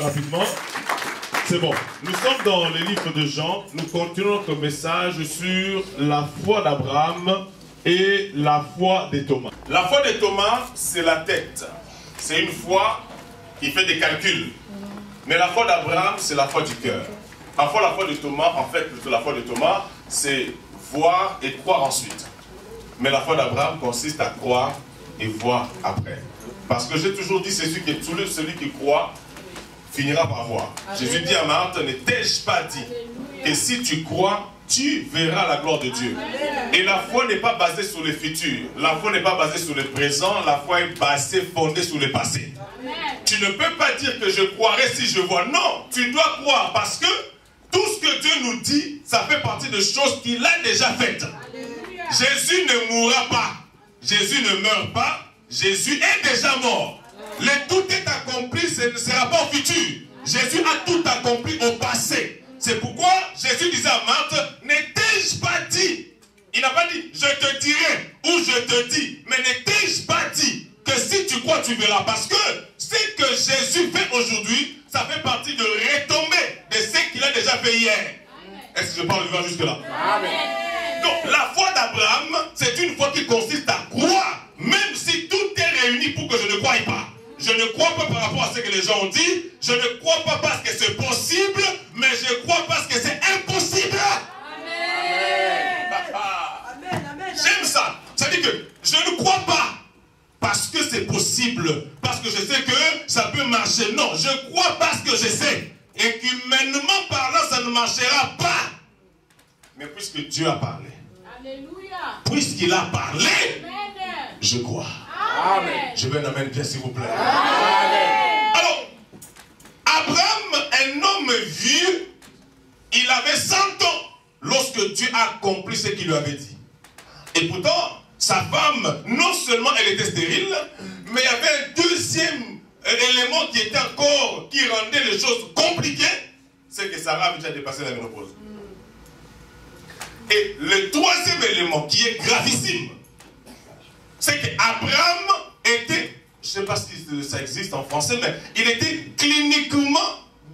rapidement. C'est bon. Nous sommes dans le livre de Jean. Nous continuons notre message sur la foi d'Abraham et la foi de Thomas. La foi de Thomas, c'est la tête. C'est une foi qui fait des calculs. Mais la foi d'Abraham, c'est la foi du cœur. La foi de Thomas, en fait, la foi de Thomas, c'est voir et croire ensuite. Mais la foi d'Abraham consiste à croire et voir après. Parce que j'ai toujours dit, c'est celui qui croit finira par voir. Alléluia. Jésus dit à Marthe, ne t'ai-je pas dit que si tu crois, tu verras la gloire de Dieu. Amen. Et la foi n'est pas basée sur le futur. La foi n'est pas basée sur le présent. La foi est basée, fondée sur le passé. Amen. Tu ne peux pas dire que je croirai si je vois. Non, tu dois croire parce que tout ce que Dieu nous dit, ça fait partie de choses qu'il a déjà faites. Alléluia. Jésus ne mourra pas. Jésus ne meurt pas. Jésus est déjà mort. Le tout est accompli, ce ne sera pas au futur. Jésus a tout accompli au passé. C'est pourquoi Jésus disait à Marthe, ne t'ai-je pas dit? Il n'a pas dit, je te dirai ou je te dis. Mais ne t'ai-je pas dit que si tu crois, tu verras? Parce que ce que Jésus fait aujourd'hui, ça fait partie de retomber de ce qu'il a déjà fait hier. Est-ce que je parle vivant jusque-là? Amen. Donc, la foi d'Abraham, c'est une foi qui consiste à croire, même si tout est réuni pour que je ne croie pas. Je ne crois pas par rapport à ce que les gens ont dit. Je ne crois pas parce que c'est possible, mais je crois parce que c'est impossible. Amen. J'aime ça. Ça veut dire que je ne crois pas parce que c'est possible, parce que je sais que ça peut marcher. Non, je crois parce que je sais. Et qu'humainement parlant, ça ne marchera pas. Mais puisque Dieu a parlé, puisqu'il a parlé, je crois. Amen. Je veux un amen bien s'il vous plaît. Amen. Alors, Abraham, un homme vieux, il avait 100 ans lorsque Dieu a accompli ce qu'il lui avait dit. Et pourtant, sa femme, non seulement elle était stérile, mais il y avait un deuxième élément qui était encore, qui rendait les choses compliquées, c'est que Sarah avait déjà dépassé la ménopause. Et le troisième élément qui est gravissime, c'est qu'Abraham était, je ne sais pas si ça existe en français, mais il était cliniquement,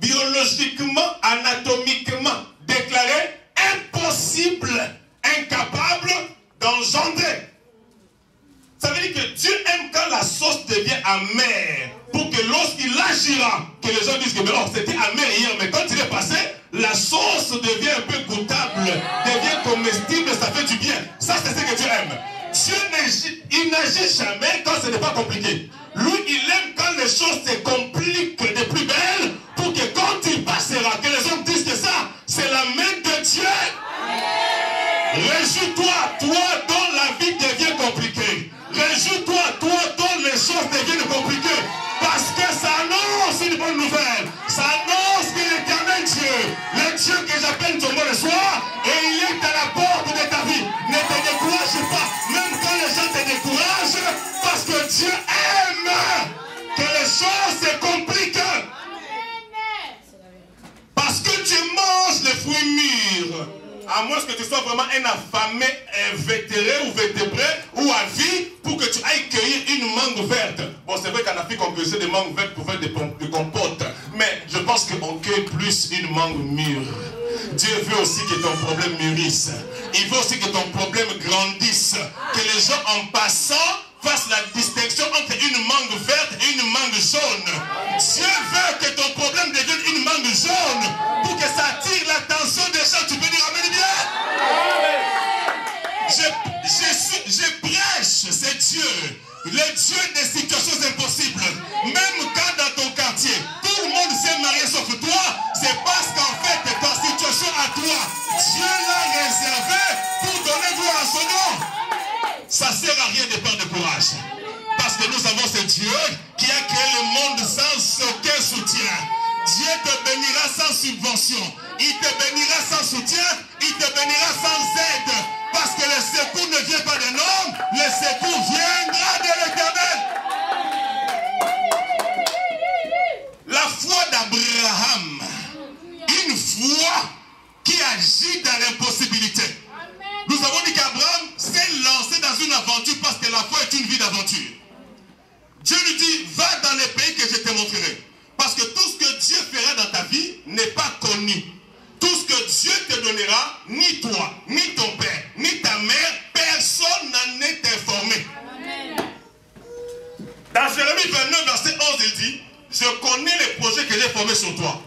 biologiquement, anatomiquement déclaré impossible, incapable d'engendrer. Ça veut dire que Dieu aime quand la sauce devient amère, pour que lorsqu'il agira, que les gens disent que oh, c'était amer hier, mais quand il est passé, la sauce devient un peu goûtable, devient comestible, ça fait du bien. Ça, c'est ce que Dieu aime. Dieu il n'agit jamais quand ce n'est pas compliqué. Lui, il aime quand les choses se compliquent de plus belle pour que quand il passera, que les hommes disent que ça, c'est la main de Dieu. Réjouis-toi, toi dont la vie devient compliquée. Réjouis-toi, toi dont les choses deviennent compliquées. Parce que ça annonce une bonne nouvelle. Ça annonce que l'éternel Dieu, le Dieu que j'appelle ton nom le soir, et il est à la porte de ta vie. Ne te décourage pas, même quand les gens te découragent, parce que Dieu aime que les choses se compliquent. Parce que tu manges les fruits mûrs. À moins que tu sois vraiment un affamé invétéré ou vertébré ou à vie pour que tu ailles cueillir une mangue verte. Bon, c'est vrai qu'en Afrique, on cueille des mangues vertes pour faire des compotes. Mais je pense qu'on cueille plus une mangue mûre. Dieu veut aussi que ton problème mûrisse. Il veut aussi que ton problème grandisse. Que les gens en passant fassent la distinction entre une mangue verte et une mangue jaune. Dieu veut que ton problème devienne une mangue jaune pour que ça attire l'attention des gens. Tu peux dire amen bien? Je prêche, c'est Dieu, le Dieu des situations impossibles. Même quand dans ton quartier, tout le monde s'est marié sauf toi, c'est parce qu'en fait, ta situation à toi, Dieu l'a réservé pour donner gloire à son nom. Ça ne sert à rien de perdre de courage. Parce que nous avons ce Dieu qui a créé le monde sans aucun soutien. Dieu te bénira sans subvention. Il te bénira sans soutien. Il te bénira sans aide. Parce que le secours ne vient pas d'un homme. Le secours viendra de l'Éternel. La foi d'Abraham. Une foi qui agit dans l'impossibilité. Nous avons dit qu'Abraham s'est lancé dans une aventure parce que la foi est une vie d'aventure. Dieu lui dit, va dans les pays que je te montrerai. Parce que tout ce que Dieu l'inconnu. Tout ce que Dieu te donnera, ni toi, ni ton père, ni ta mère, personne n'en est informé. Dans Jérémie 29, verset 11, il dit, je connais les projets que j'ai formés sur toi.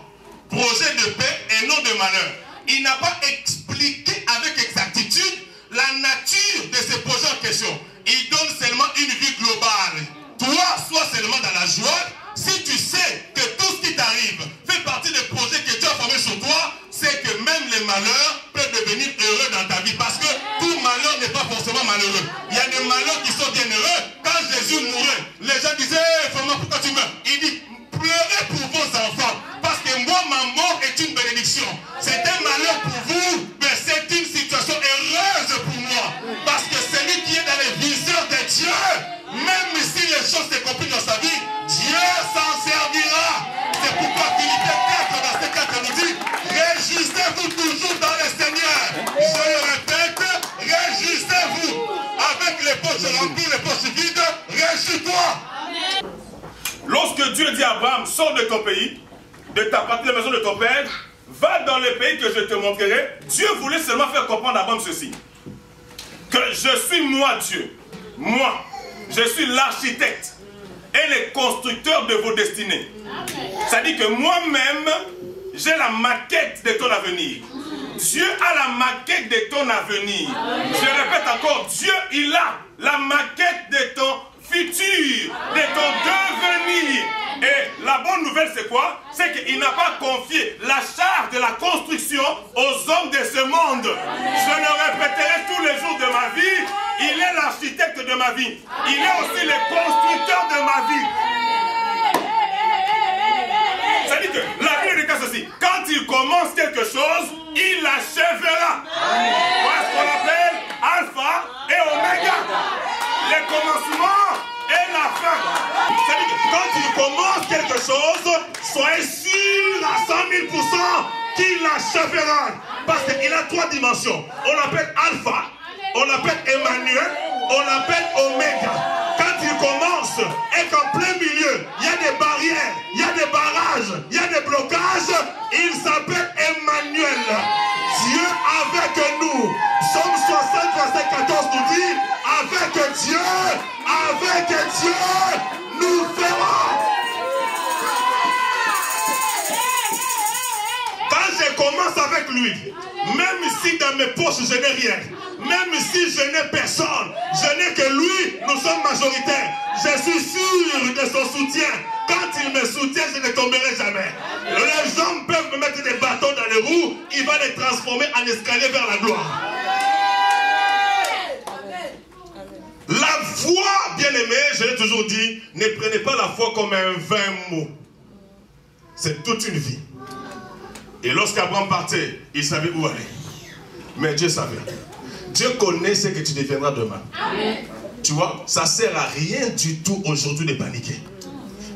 Projets de paix et non de malheur. Il n'a pas expliqué avec exactitude la nature de ces projets en question. Il donne seulement une vue globale. Toi, sois seulement dans la joie. Si tu sais que tout ce qui t'arrive fait partie des projets que Dieu a formés sur toi, c'est que même les malheurs peuvent devenir heureux dans ta vie. Parce que tout malheur n'est pas forcément malheureux. Il y a des malheurs qui sont bien heureux. Quand Jésus mourait, les gens disaient, hey, Fama, pourquoi tu meurs? Il dit, pleurez pour vos enfants. Parce que moi, ma mort est une bénédiction. C'est un malheur pour vous, mais c'est une situation heureuse pour moi. Parce que celui qui est dans les visions de Dieu, même si les choses se compliquent dans sa vie, Dieu s'en servira. C'est pourquoi Philippiens 4, verset 4 nous dit, réjouissez-vous toujours dans le Seigneur. Je le répète, réjouissez-vous. Avec les poches remplies, les poches vides, réjouis-toi. Lorsque Dieu dit à Abraham, sors de ton pays, de ta partie de la maison de ton père, va dans le pays que je te montrerai, Dieu voulait seulement faire comprendre à Abraham ceci. Que je suis moi Dieu. Moi, je suis l'architecte et le constructeur de vos destinées. C'est-à-dire que moi-même, j'ai la maquette de ton avenir. Dieu a la maquette de ton avenir. Je répète encore, Dieu, il a la maquette de ton futur, de ton devenir. Et la bonne nouvelle, c'est quoi? C'est qu'il n'a pas confié la charge de la construction aux hommes de ce monde. Je le répéterai tous les jours de ma vie. Il est l'architecte de ma vie. Il est aussi le constructeur de ma vie. C'est-à-dire que la Bible dit ceci. Quand il commence quelque chose, il l'achèvera. Voilà ce qu'on appelle Alpha et Oméga. Le commencement et la fin. C'est-à-dire que quand il commence quelque chose, soyez sûr à 100 000% qu'il l'achèvera. Parce qu'il a trois dimensions. On l'appelle Alpha, on l'appelle Emmanuel, on l'appelle Oméga. Quand il commence et qu'en plein milieu, il y a des barrières, il y a des barrages, il y a des blocages, il s'appelle Emmanuel. Dieu avec nous. Psaume 60, verset 14 nous dit, avec Dieu, nous ferons. Quand je commence avec lui, même si dans mes poches je n'ai rien, même si je n'ai personne, je n'ai que lui, nous sommes majoritaires. Je suis sûr de son soutien. Quand il me soutient, je ne tomberai jamais. Les hommes peuvent me mettre des bâtons dans les roues, il va les transformer en escalier vers la gloire. La foi, bien aimé, je l'ai toujours dit, ne prenez pas la foi comme un vain mot. C'est toute une vie. Et lorsqu'Abraham partait, il savait où aller. Mais Dieu savait. Dieu connaît ce que tu deviendras demain. Amen. Tu vois, ça ne sert à rien du tout aujourd'hui de paniquer.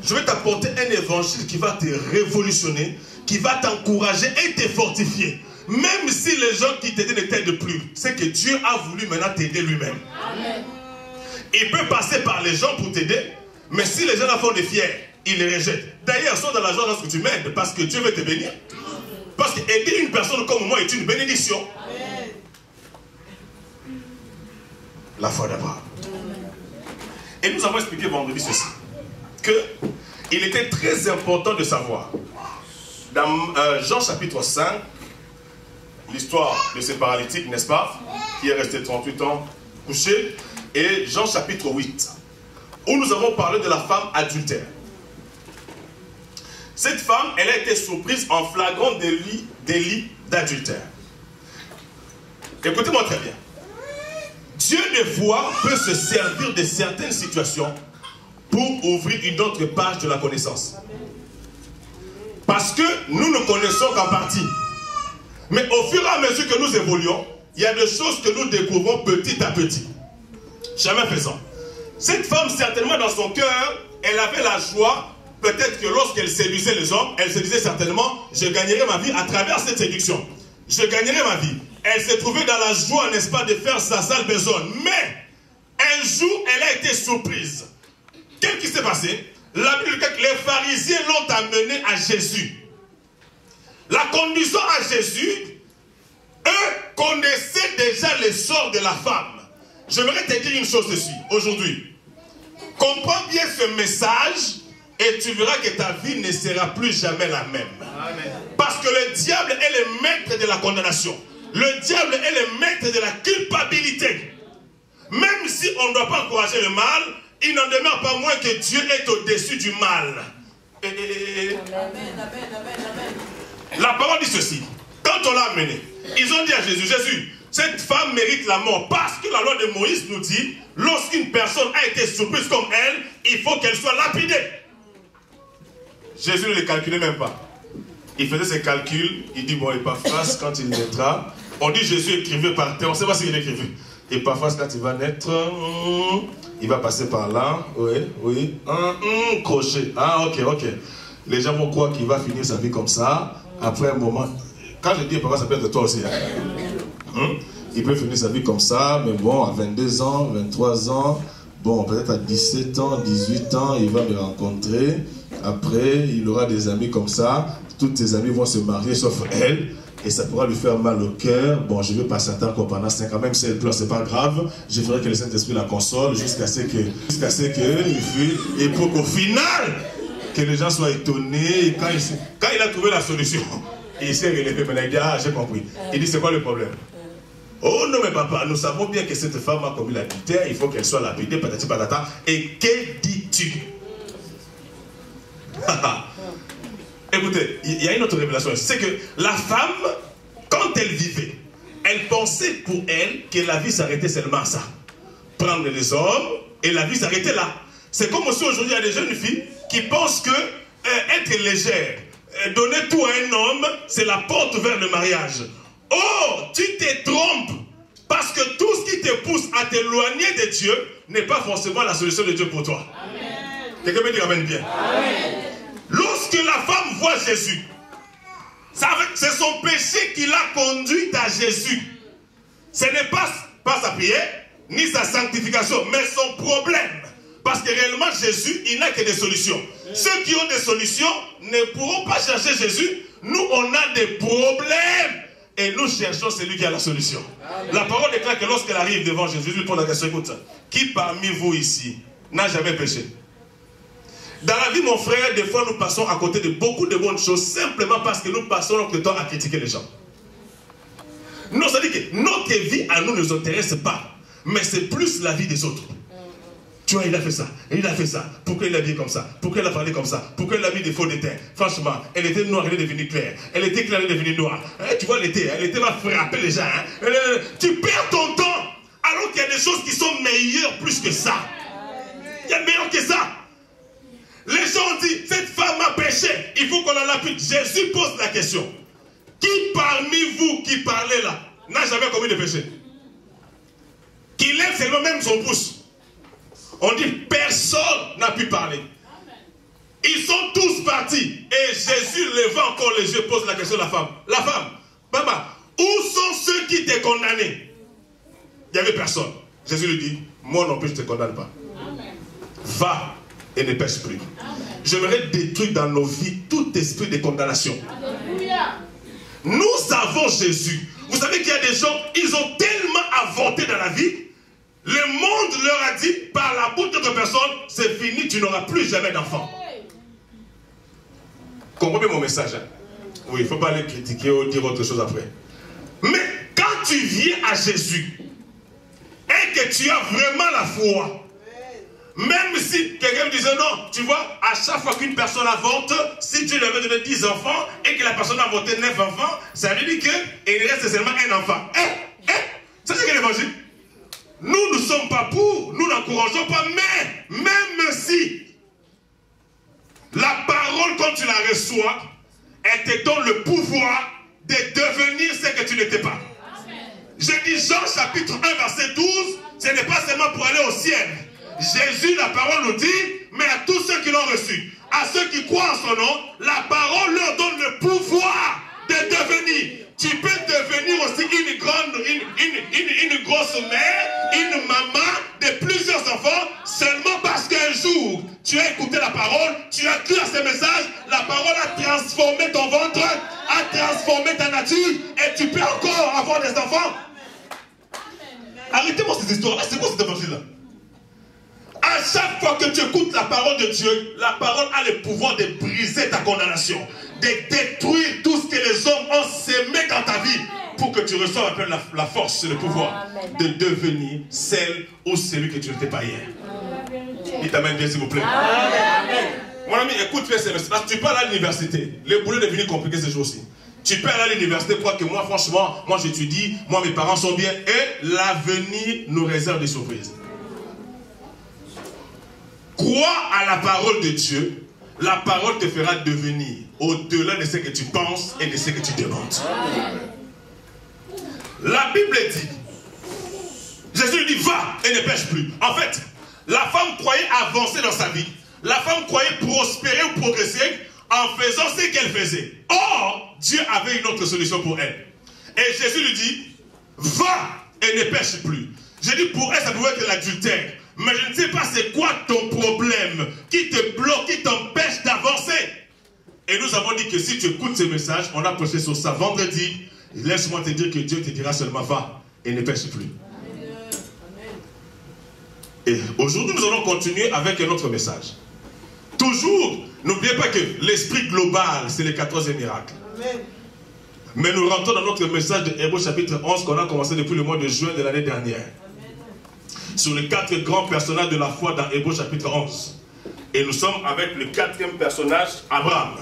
Je vais t'apporter un évangile qui va te révolutionner, qui va t'encourager et te fortifier. Même si les gens qui t'aident ne t'aident plus, c'est que Dieu a voulu maintenant t'aider lui-même. Il peut passer par les gens pour t'aider, mais si les gens la font des fiers, il les rejette. D'ailleurs, sois dans la joie lorsque tu m'aides, parce que Dieu veut te bénir. Parce qu'aider une personne comme moi est une bénédiction. La foi d'Abraham. Et nous avons expliqué vendredi ceci, qu'il était très important de savoir, dans Jean chapitre 5, l'histoire de ce paralytique, n'est-ce pas, qui est resté 38 ans couché, et Jean chapitre 8, où nous avons parlé de la femme adultère. Cette femme, elle a été surprise en flagrant délit d'adultère. Écoutez-moi très bien. Dieu, des fois, peut se servir de certaines situations pour ouvrir une autre page de la connaissance. Parce que nous ne connaissons qu'en partie. Mais au fur et à mesure que nous évoluons, il y a des choses que nous découvrons petit à petit. Jamais faisant. Cette femme, certainement dans son cœur, elle avait la joie. Peut-être que lorsqu'elle séduisait les hommes, elle se disait certainement, je gagnerai ma vie à travers cette séduction. Je gagnerai ma vie. Elle s'est trouvée dans la joie, n'est-ce pas, de faire sa sale besogne. Mais, un jour, elle a été surprise. Qu'est-ce qui s'est passé? La Bible dit que les pharisiens l'ont amenée à Jésus. la conduisant à Jésus, eux connaissaient déjà les sorts de la femme. J'aimerais te dire une chose ici, aujourd'hui. Comprends bien ce message et tu verras que ta vie ne sera plus jamais la même. Amen. Parce que le diable est le maître de la condamnation. Le diable est le maître de la culpabilité. Même si on ne doit pas encourager le mal, il n'en demeure pas moins que Dieu est au-dessus du mal. Amen. La parole dit ceci. Quand on l'a amené, ils ont dit à Jésus, Jésus, cette femme mérite la mort parce que la loi de Moïse nous dit, lorsqu'une personne a été surprise comme elle, il faut qu'elle soit lapidée. Jésus ne les calculait même pas. Il faisait ses calculs, il dit, bon, Epaphras, quand il naîtra, on dit Jésus écrivait par terre, on ne sait pas s'il écrivait. Epaphras, quand il va naître, il va passer par là, oui, crochet, ok. Les gens vont croire qu'il va finir sa vie comme ça, après un moment, quand je dis Epaphras, ça peut être toi aussi. Il peut finir sa vie comme ça, mais bon, à 22 ans, 23 ans, bon, peut-être à 17 ans, 18 ans, il va me rencontrer. Après, il aura des amis comme ça. Toutes tes amis vont se marier, sauf elle. Et ça pourra lui faire mal au cœur. Bon, je ne vais pas s'attendre pendant 5 ans, même si elle pleure, c'est pas grave. Je ferai que le Saint-Esprit la console jusqu'à ce qu'il fuit. Et pour qu'au final, que les gens soient étonnés. Et quand il a trouvé la solution, il s'est relevé. Maintenant, il dit, ah, j'ai compris. Il dit, c'est quoi le problème? Oh non, mais papa, nous savons bien que cette femme a commis l'adultère. Il faut qu'elle soit lapidée, patati patata. Et que dis-tu? Écoutez, il y a une autre révélation. C'est que la femme, quand elle vivait, elle pensait pour elle que la vie s'arrêtait seulement à ça. Prendre les hommes et la vie s'arrêtait là. C'est comme aussi aujourd'hui, il y a des jeunes filles qui pensent que être légère, donner tout à un homme, c'est la porte vers le mariage. Oh, tu te trompes. Parce que tout ce qui te pousse à t'éloigner de Dieu n'est pas forcément la solution de Dieu pour toi. Quelqu'un me dit amen bien. Amen. Lorsque la femme voit Jésus, c'est son péché qui l'a conduite à Jésus. Ce n'est pas sa prière, ni sa sanctification, mais son problème. Parce que réellement, Jésus, il n'a que des solutions. Ceux qui ont des solutions ne pourront pas chercher Jésus. Nous, on a des problèmes. Et nous cherchons celui qui a la solution. Amen. La parole déclare que lorsqu'elle arrive devant Jésus, lui pose la question, écoute, qui parmi vous ici n'a jamais péché? Dans la vie, mon frère, des fois, nous passons à côté de beaucoup de bonnes choses simplement parce que nous passons notre temps à critiquer les gens. Non, ça dit que notre vie à nous ne nous intéresse pas, mais c'est plus la vie des autres. Tu vois, il a fait ça, il a fait ça. Pourquoi il a dit comme ça? Pourquoi il a parlé comme ça? Pourquoi il a mis des faux détails? Franchement, elle était noire, elle est devenue claire. Elle était claire, elle est devenue noire. Tu vois, elle était va frapper les gens. Tu perds ton temps, alors qu'il y a des choses qui sont meilleures plus que ça. Il y a meilleur que ça. Les gens ont dit, cette femme a péché, il faut qu'on la lapide. Jésus pose la question. Qui parmi vous qui parlez là n'a jamais commis de péché? Qui lève seulement même son pouce. On dit, personne n'a pu parler. Ils sont tous partis. Et Jésus levant encore les yeux pose la question à la femme. La femme, maman, où sont ceux qui t'ont condamné? Il n'y avait personne. Jésus lui dit, moi non plus je ne te condamne pas. Amen. Va et ne pêche plus. J'aimerais détruire dans nos vies tout esprit de condamnation. Alléluia. Nous avons Jésus. Vous savez qu'il y a des gens, ils ont tellement avorté dans la vie. Le monde leur a dit, par la bouche d'autres personnes, c'est fini, tu n'auras plus jamais d'enfant. Comprenez mon message. Hein? Oui, il ne faut pas aller critiquer ou dire autre chose après. Mais quand tu viens à Jésus, et que tu as vraiment la foi, même si quelqu'un me disait non, tu vois, à chaque fois qu'une personne avorte, si Dieu lui avait donné 10 enfants, et que la personne a avorté 9 enfants, ça veut dire qu'il reste seulement un enfant. Ça c'est quel évangile? Nous ne sommes pas pour, nous n'encourageons pas, mais même si la parole, quand tu la reçois, elle te donne le pouvoir de devenir ce que tu n'étais pas. Amen. Je dis Jean chapitre 1 verset 12, ce n'est pas seulement pour aller au ciel. Jésus, la parole nous dit, mais à tous ceux qui l'ont reçu, à ceux qui croient en son nom, la parole leur donne le pouvoir de devenir. Tu peux devenir aussi une grosse mère, une maman de plusieurs enfants, seulement parce qu'un jour, tu as écouté la parole, tu as cru à ce message, la parole a transformé ton ventre, a transformé ta nature, et tu peux encore avoir des enfants. Arrêtez-moi cette histoire-là, c'est quoi cet évangile-là? À chaque fois que tu écoutes la parole de Dieu, la parole a le pouvoir de briser ta condamnation, de détruire tout ce que les hommes ont sémé dans ta vie pour que tu reçoives un peu la force et le pouvoir de devenir celle ou celui que tu n'étais pas hier. Il t'amène bien s'il vous plaît. Mon ami, écoute bien ces messages. Tu pars à l'université. Le boulot est devenu compliqué ces jours-ci. Tu peux aller à l'université, crois que moi, franchement, moi j'étudie, moi mes parents sont bien, et l'avenir nous réserve des surprises. Crois à la parole de Dieu, la parole te fera devenir au-delà de ce que tu penses et de ce que tu demandes. La Bible dit, Jésus lui dit, va et ne pêche plus. En fait, la femme croyait avancer dans sa vie. La femme croyait prospérer ou progresser en faisant ce qu'elle faisait. Or, Dieu avait une autre solution pour elle. Et Jésus lui dit, va et ne pêche plus. J'ai dit, pour elle, ça pouvait être l'adultère. Mais je ne sais pas c'est quoi ton problème qui te bloque, qui t'empêche d'avancer. Et nous avons dit que si tu écoutes ce message, on a prêché sur ça vendredi. Laisse-moi te dire que Dieu te dira seulement va et ne pêche plus. Et aujourd'hui, nous allons continuer avec un autre message. Toujours, n'oubliez pas que l'esprit global, c'est le 14e miracle. Amen. Mais nous rentrons dans notre message de Hébreux chapitre 11 qu'on a commencé depuis le mois de juin de l'année dernière. Amen. Sur les 4 grands personnages de la foi dans Hébreux chapitre 11. Et nous sommes avec le 4e personnage, Abraham.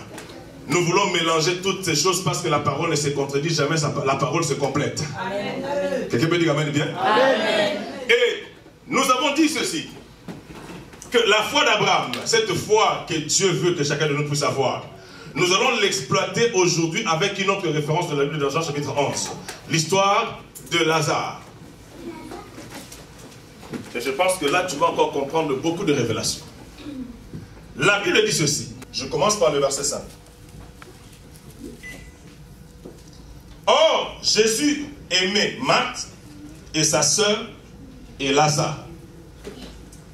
Nous voulons mélanger toutes ces choses parce que la parole ne se contredit jamais, la parole se complète. Quelqu'un peut dire amen bien? Amen. Et nous avons dit ceci, que la foi d'Abraham, cette foi que Dieu veut que chacun de nous puisse avoir, nous allons l'exploiter aujourd'hui avec une autre référence de la Bible dans Jean chapitre 11. L'histoire de Lazare. Et je pense que là, tu vas encore comprendre beaucoup de révélations. La Bible dit ceci. Je commence par le verset 5. Or, Jésus aimait Marthe et sa sœur et Lazare.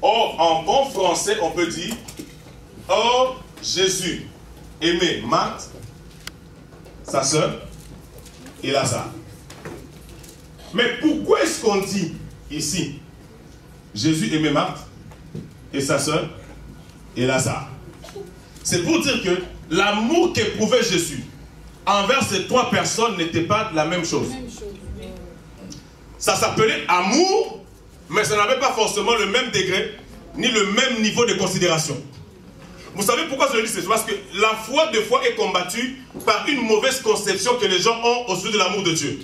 Or, en bon français, on peut dire, or, Jésus aimait Marthe, sa sœur et Lazare. Mais pourquoi est-ce qu'on dit ici, Jésus aimait Marthe et sa sœur et Lazare? C'est pour dire que l'amour qu'éprouvait Jésus envers ces 3 personnes n'était pas la même chose. Ça s'appelait amour, mais ça n'avait pas forcément le même degré, ni le même niveau de considération. Vous savez pourquoi je le dis? C'est parce que la foi, des fois, est combattue par une mauvaise conception que les gens ont au sujet de l'amour de Dieu.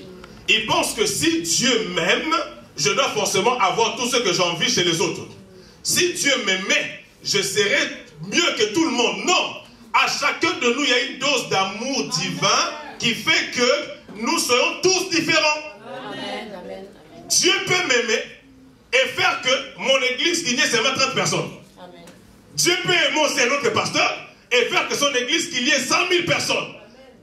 Ils pensent que si Dieu m'aime, je dois forcément avoir tout ce que j'envie chez les autres. Si Dieu m'aimait, je serais mieux que tout le monde. Non! À chacun de nous, il y a une dose d'amour divin qui fait que nous soyons tous différents. Amen. Dieu peut m'aimer et faire que mon église qu'il y ait seulement 30 personnes. Amen. Dieu peut aimer aussi un autre pasteur et faire que son église qu'il y ait 100 000 personnes.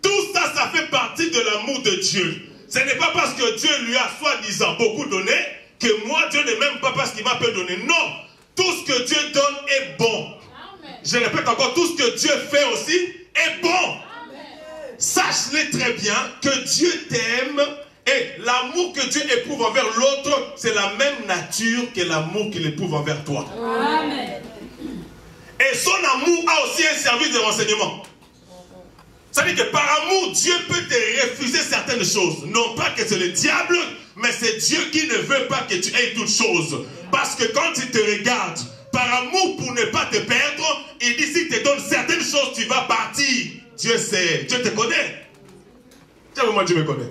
Tout ça, ça fait partie de l'amour de Dieu. Ce n'est pas parce que Dieu lui a soi-disant beaucoup donné que moi, Dieu ne m'aime pas parce qu'il m'a peu donné. Non, tout ce que Dieu donne est bon. Je répète encore, tout ce que Dieu fait aussi est bon. Sache-le très bien que Dieu t'aime et l'amour que Dieu éprouve envers l'autre, c'est la même nature que l'amour qu'il éprouve envers toi. Amen. Et son amour a aussi un service de renseignement. Ça veut dire que par amour, Dieu peut te refuser certaines choses. Non pas que c'est le diable, mais c'est Dieu qui ne veut pas que tu aies toutes choses. Parce que quand il te regarde, par amour pour ne pas te perdre, il dit s'il te donne certaines choses, tu vas partir. Dieu sait, Dieu te connaît. Moi, Dieu me connaît.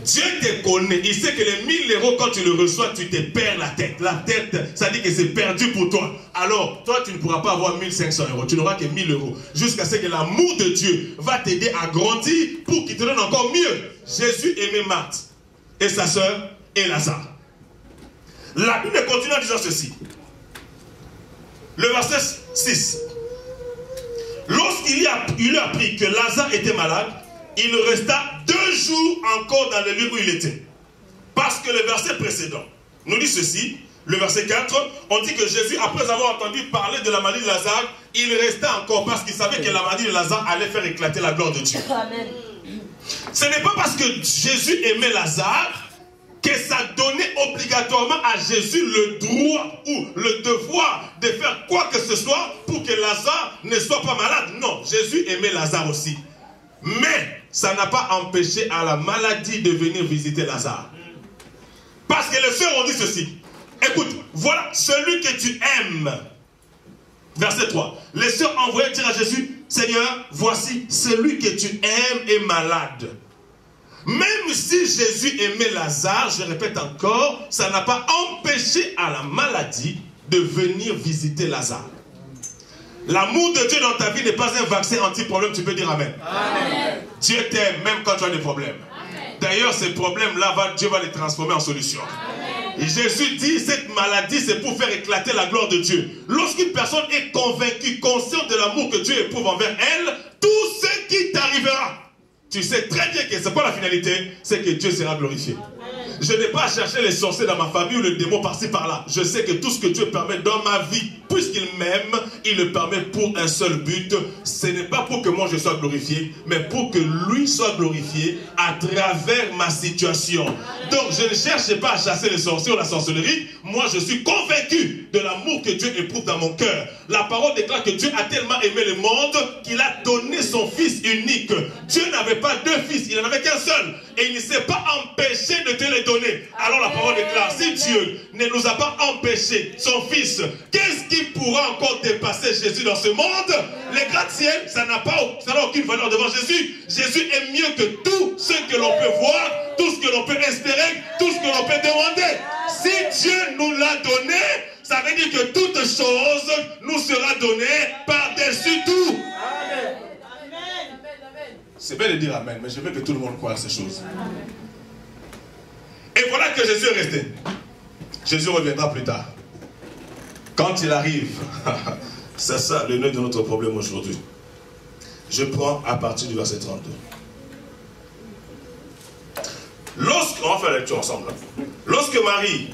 Dieu te connaît. Il sait que les 1000 euros, quand tu le reçois, tu te perds la tête. La tête, ça dit que c'est perdu pour toi. Alors, toi, tu ne pourras pas avoir 1500 euros. Tu n'auras que 1000 euros. Jusqu'à ce que l'amour de Dieu va t'aider à grandir pour qu'il te donne encore mieux. Jésus aimait Marthe et sa sœur et Lazare. La Bible continue en disant ceci. Le verset 6. Lorsqu'il eut appris que Lazare était malade, il resta 2 jours encore dans le lieu où il était. Parce que le verset précédent nous dit ceci. le verset 4, on dit que Jésus, après avoir entendu parler de la maladie de Lazare, il restait encore parce qu'il savait que la maladie de Lazare allait faire éclater la gloire de Dieu. Amen. Ce n'est pas parce que Jésus aimait Lazare que ça donnait obligatoirement à Jésus le droit ou le devoir de faire quoi que ce soit pour que Lazare ne soit pas malade. Non, Jésus aimait Lazare aussi. Mais ça n'a pas empêché à la maladie de venir visiter Lazare. Parce que les sœurs ont dit ceci. Écoute, voilà celui que tu aimes. Verset 3. Les sœurs envoyaient dire à Jésus, Seigneur, voici celui que tu aimes est malade. Même si Jésus aimait Lazare, je répète encore, ça n'a pas empêché à la maladie de venir visiter Lazare. L'amour de Dieu dans ta vie n'est pas un vaccin anti-problème, tu peux dire Amen. Amen. Dieu t'aime même quand tu as des problèmes. D'ailleurs, ces problèmes-là, Dieu va les transformer en solution. Amen. Et Jésus dit, cette maladie, c'est pour faire éclater la gloire de Dieu. Lorsqu'une personne est convaincue, consciente de l'amour que Dieu éprouve envers elle, tout ce qui t'arrivera, tu sais très bien que c'est pas la finalité, c'est que Dieu sera glorifié. Amen. Je n'ai pas à chercher les sorciers dans ma famille ou le démon par-ci par-là. Je sais que tout ce que Dieu permet dans ma vie, puisqu'il m'aime, il le permet pour un seul but. Ce n'est pas pour que moi je sois glorifié, mais pour que lui soit glorifié à travers ma situation. Donc je ne cherche pas à chasser les sorciers ou la sorcellerie. Moi je suis convaincu de l'amour que Dieu éprouve dans mon cœur. La parole déclare que Dieu a tellement aimé le monde qu'il a donné son fils unique. Dieu n'avait pas deux fils, il n'en avait qu'un seul. Et il ne s'est pas empêché de te les donner. Alors la parole déclare, si Dieu ne nous a pas empêché son fils, qu'est-ce qui pourra encore dépasser Jésus dans ce monde? Les gratte-ciel, ça n'a aucune valeur devant Jésus. Jésus est mieux que tout ce que l'on peut voir, tout ce que l'on peut espérer, tout ce que l'on peut demander. Si Dieu nous l'a donné, ça veut dire que toute chose nous sera donnée par-dessus tout. Amen. C'est bien de dire Amen, mais je veux que tout le monde croie à ces choses. Et voilà que Jésus est resté. Jésus reviendra plus tard. Quand il arrive, c'est ça le nœud de notre problème aujourd'hui. Je prends à partir du verset 32. On va faire la lecture ensemble. Lorsque Marie,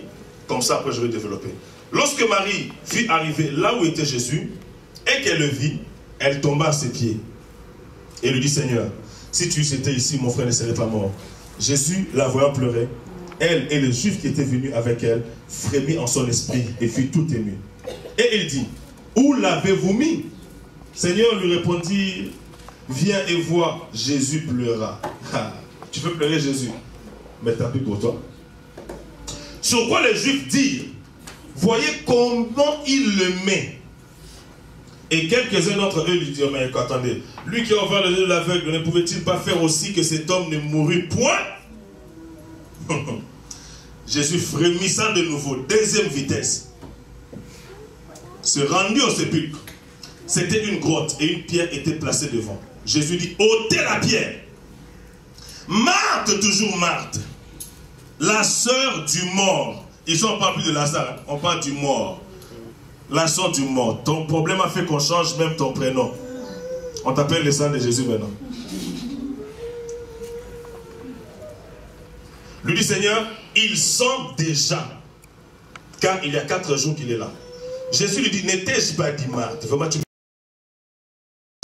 comme ça après je vais développer. Lorsque Marie fut arrivée là où était Jésus, et qu'elle le vit, elle tomba à ses pieds. Et lui dit, Seigneur, si tu étais ici, mon frère ne serait pas mort. Jésus, la voyant pleurer, elle et les Juifs qui étaient venus avec elle, frémit en son esprit et fut tout ému. Et il dit, où l'avez-vous mis? Seigneur lui répondit, viens et vois. Jésus pleura. Tu veux pleurer Jésus? Mais tant pis pour toi. Sur quoi les Juifs dirent, voyez comment il le met. Et quelques-uns d'entre eux lui dirent, mais attendez, lui qui a ouvert les yeux de l'aveugle, ne pouvait-il pas faire aussi que cet homme ne mourût point? Jésus frémissant de nouveau, deuxième vitesse, se rendit au sépulcre. C'était une grotte et une pierre était placée devant. Jésus dit, ôtez la pierre. Marthe, toujours Marthe, la sœur du mort. Ici on ne parle plus de Lazare, on parle du mort. La sœur du mort. Ton problème a fait qu'on change même ton prénom. On t'appelle le sang de Jésus maintenant. Lui dit, Seigneur, il sent déjà, car il y a 4 jours qu'il est là. Jésus lui dit, n'étais-je pas dit Marthe? Vraiment, tu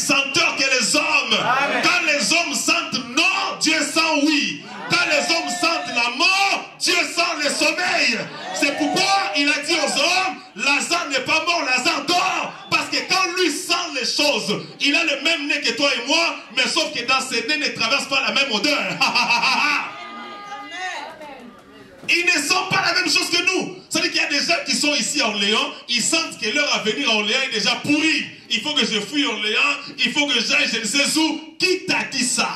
senteur que les hommes. Amen. Quand les hommes sentent non, Dieu sent oui. Quand les hommes sentent la mort, Dieu sent le sommeil. C'est pourquoi il a dit aux hommes, Lazare n'est pas mort, Lazare dort. Parce que quand lui sent les choses, il a le même nez que toi et moi, mais sauf que dans ses nez ne traverse pas la même odeur. Ils ne sentent pas la même chose que nous. C'est-à-dire qu'il y a des gens qui sont ici à Orléans, ils sentent que leur avenir à Orléans est déjà pourri. Il faut que je fuis Orléans, il faut que j'aille je ne sais où. Qui t'a dit ça?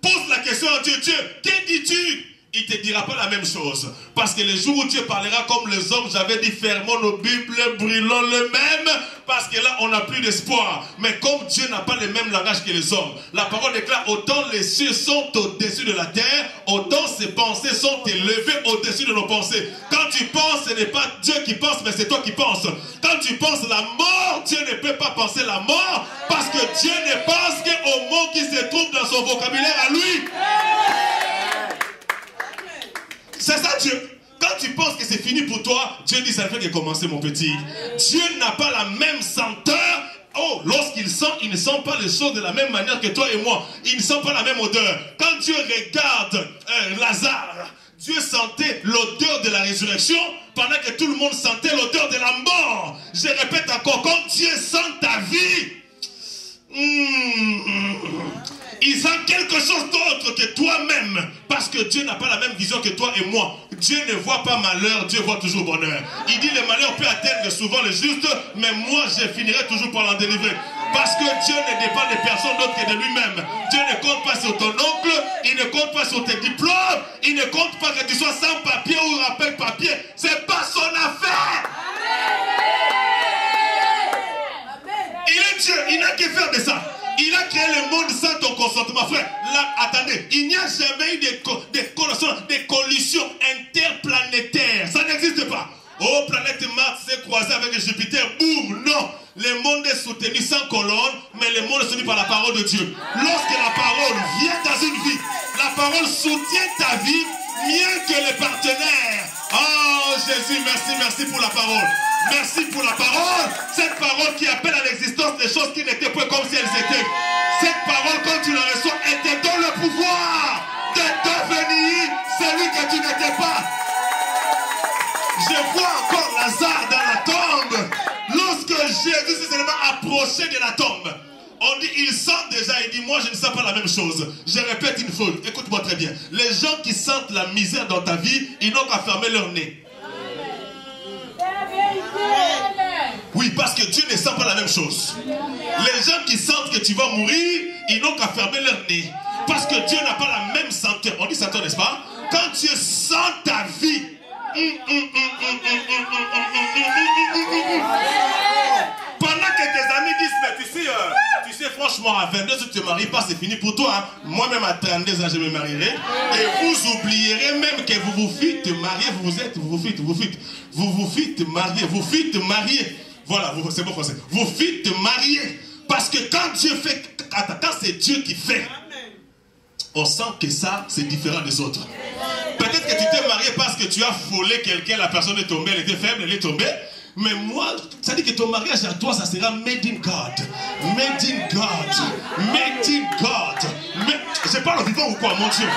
Pose la question à Dieu. Dieu, que dis-tu? Il ne te dira pas la même chose. Parce que le jour où Dieu parlera comme les hommes, j'avais dit fermons nos Bibles, brûlons le même. Parce que là, on n'a plus d'espoir. Mais comme Dieu n'a pas le même langage que les hommes, la parole déclare, autant les cieux sont au-dessus de la terre, autant ses pensées sont élevées au-dessus de nos pensées. Quand tu penses, ce n'est pas Dieu qui pense, mais c'est toi qui penses. Quand tu penses la mort, Dieu ne peut pas penser la mort, parce que Dieu ne pense qu'au mot qui se trouve dans son vocabulaire à lui. C'est ça Dieu. Quand tu penses que c'est fini pour toi, Dieu dit ça fait que commencer mon petit. Dieu n'a pas la même senteur. Oh, lorsqu'il sent, il ne sent pas les choses de la même manière que toi et moi. Il ne sent pas la même odeur. Quand Dieu regarde Lazare, Dieu sentait l'odeur de la résurrection pendant que tout le monde sentait l'odeur de la mort. Je répète encore, quand Dieu sent ta vie, il sent quelque chose d'autre que toi-même. Parce que Dieu n'a pas la même vision que toi et moi. Dieu ne voit pas malheur, Dieu voit toujours bonheur. Il dit le malheur peut atteindre souvent le juste, mais moi je finirai toujours par l'en délivrer. Parce que Dieu ne dépend de personne d'autre que de lui-même. Dieu ne compte pas sur ton oncle, il ne compte pas sur tes diplômes, il ne compte pas que tu sois sans papier ou rappel papier. C'est pas son affaire. Il est Dieu, il n'a que faire de ça. Il a créé le monde sans ton consentement, frère. Là, attendez, il n'y a jamais eu des collisions interplanétaires. Ça n'existe pas. Oh, planète Mars s'est croisée avec Jupiter, boum, non. Le monde est soutenu sans colonne, mais le monde est soutenu par la parole de Dieu. Lorsque la parole vient dans une vie, la parole soutient ta vie mieux que les partenaires. Oh Jésus, merci pour la parole. Merci pour la parole. Cette parole qui appelle à l'existence des choses qui n'étaient pas comme si elles étaient. Cette parole, quand tu la reçois, elle te donne le pouvoir de devenir celui que tu n'étais pas. Je vois encore Lazare dans la tombe. Lorsque Jésus s'est seulement approché de la tombe, on dit, il sent déjà, il dit, moi je ne sens pas la même chose. Je répète une fois, écoute-moi très bien. Les gens qui sentent la misère dans ta vie, ils n'ont qu'à fermer leur nez. Oui, parce que Dieu ne sent pas la même chose. Les gens qui sentent que tu vas mourir, ils n'ont qu'à fermer leur nez. Parce que Dieu n'a pas la même senteur. On dit senteur, n'est-ce pas? Quand Dieu sent ta vie, pendant que tes amis disent, mais tu sais franchement, à 22 ans tu ne te maries pas, c'est fini pour toi. Hein. Moi-même à 32 ans je me marierai. Et vous oublierez même que vous vous fîtes marier, vous fîtes marier. Voilà, c'est bon français. Vous fîtes marier. Parce que quand Dieu fait, quand c'est Dieu qui fait, on sent que ça, c'est différent des autres. Peut-être que tu t'es marié parce que tu as frôlé quelqu'un, la personne est tombée, elle était faible, elle est tombée. Mais moi, ça dit que ton mariage à toi, ça sera made in God. Made in God. Made in God. Je parle au vivant ou quoi, mon Dieu?